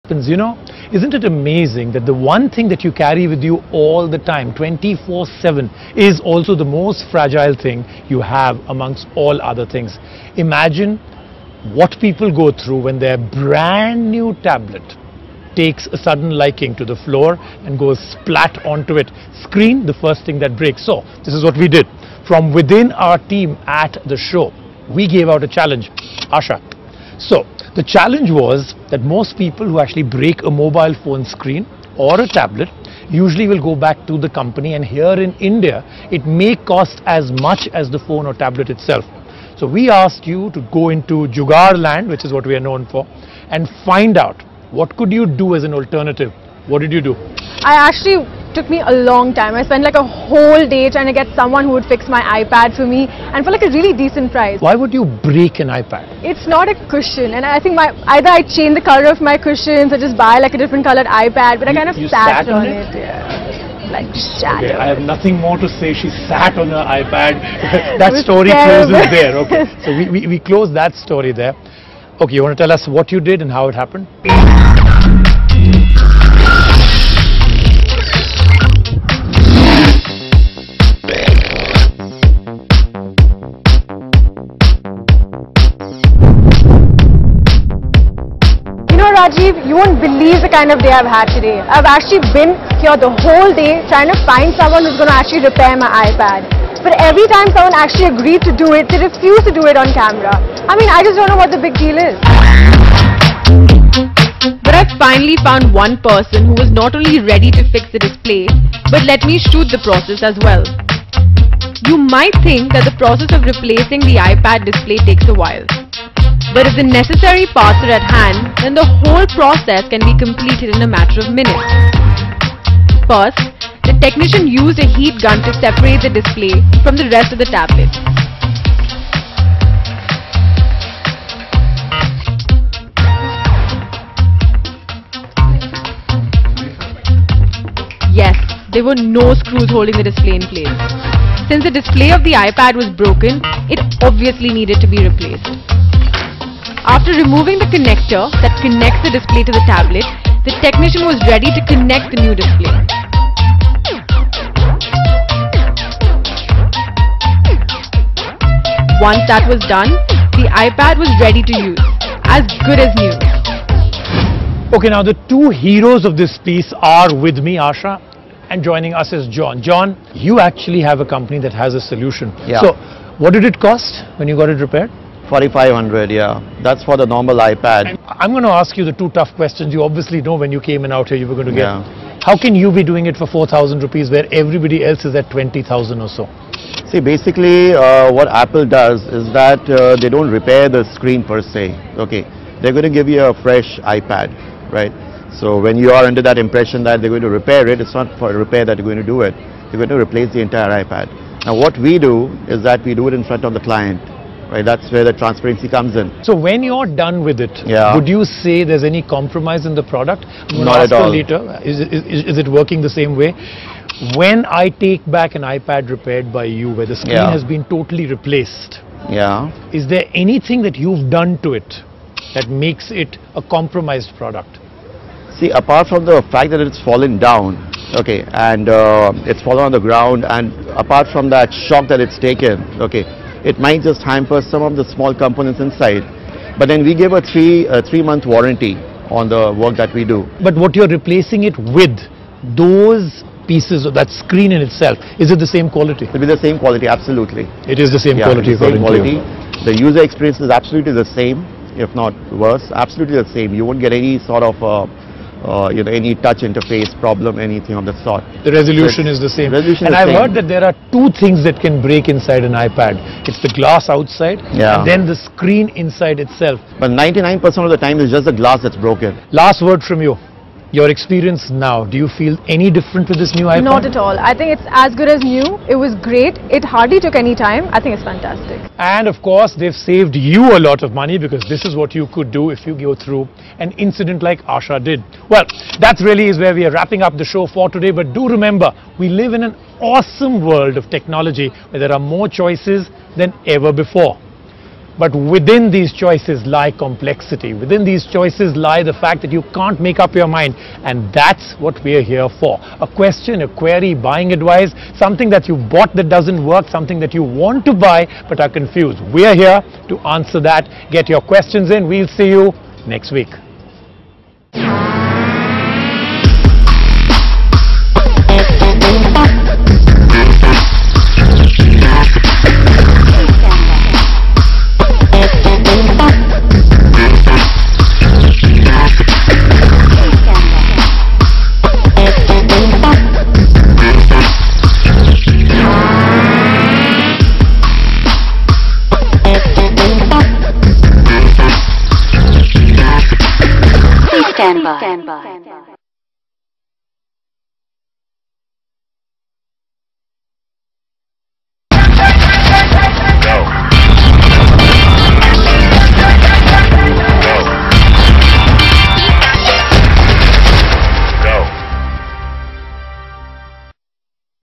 You know, isn't it amazing that the one thing that you carry with you all the time, 24/7, is also the most fragile thing you have amongst all other things? Imagine what people go through when their brand new tablet takes a sudden liking to the floor and goes splat onto it. Screen, the first thing that breaks. So, this is what we did. From within our team at the show, we gave out a challenge. Asha. So, the challenge was that most people who actually break a mobile phone screen or a tablet usually will go back to the company, and here in India, it may cost as much as the phone or tablet itself. So we asked you to go into Jugaad land, which is what we are known for, and find out what could you do as an alternative. What did you do? Took me a long time. I spent like a whole day trying to get someone who would fix my iPad for me, and for like a really decent price. Why would you break an iPad? It's not a cushion, and I think either I change the color of my cushions or just buy like a different colored iPad, but I kind of sat on it. Yeah. Like sat okay, on I have it. nothing more to say. She sat on her iPad. That story closes there. Okay, so we close that story there. Okay, you want to tell us what you did and how it happened? Rajiv, you won't believe the kind of day I've had today. I've actually been here the whole day trying to find someone who's going to actually repair my iPad. But every time someone actually agreed to do it, they refuse to do it on camera. I mean, I just don't know what the big deal is. But I finally found one person who was not only ready to fix the display, but let me shoot the process as well. You might think that the process of replacing the iPad display takes a while. But if the necessary parts are at hand, then the whole process can be completed in a matter of minutes. First, the technician used a heat gun to separate the display from the rest of the tablet. Yes, there were no screws holding the display in place. Since the display of the iPad was broken, it obviously needed to be replaced. After removing the connector that connects the display to the tablet, the technician was ready to connect the new display. Once that was done, the iPad was ready to use, as good as new. Okay, now the two heroes of this piece are with me, Asha, and joining us is John. John, you actually have a company that has a solution. Yeah. So, what did it cost when you got it repaired? 4,500, yeah. That's for the normal iPad. I'm going to ask you the two tough questions you obviously know when you came in out here you were going to get. Yeah. How can you be doing it for 4,000 rupees where everybody else is at 20,000 or so? See, basically what Apple does is that they don't repair the screen per se. Okay, they're going to give you a fresh iPad, right? So when you are under that impression that they're going to repair it, it's not for repair that you're going to do it. You're going to replace the entire iPad. Now what we do is that we do it in front of the client. Right, that's where the transparency comes in. So when you're done with it, would you say there's any compromise in the product? Not at all. Later, is it working the same way? When I take back an iPad repaired by you, where the screen has been totally replaced, is there anything that you've done to it that makes it a compromised product? See, apart from the fact that it's fallen down, okay, and it's fallen on the ground, and apart from that shock that it's taken, okay, it might just hamper some of the small components inside. But then we give a three-month warranty on the work that we do. But what you're replacing it with, those pieces of that screen in itself, is it the same quality? It will be the same quality, absolutely. It is the same quality according to you. The user experience is absolutely the same, if not worse, absolutely the same. You won't get any sort of any touch interface problem, anything of the sort. The resolution is the same. And I've heard that there are two things that can break inside an iPad. It's the glass outside and then the screen inside itself. But 99% of the time it's just the glass that's broken. Last word from you. Your experience now, do you feel any different with this new iPad? Not at all. I think it's as good as new. It was great. It hardly took any time. I think it's fantastic. And of course, they've saved you a lot of money because this is what you could do if you go through an incident like Asha did. Well, that really is where we are wrapping up the show for today. But do remember, we live in an awesome world of technology where there are more choices than ever before. But within these choices lie complexity. Within these choices lie the fact that you can't make up your mind. And that's what we're here for. A question, a query, buying advice, something that you bought that doesn't work, something that you want to buy but are confused. We're here to answer that. Get your questions in. We'll see you next week. Stand by.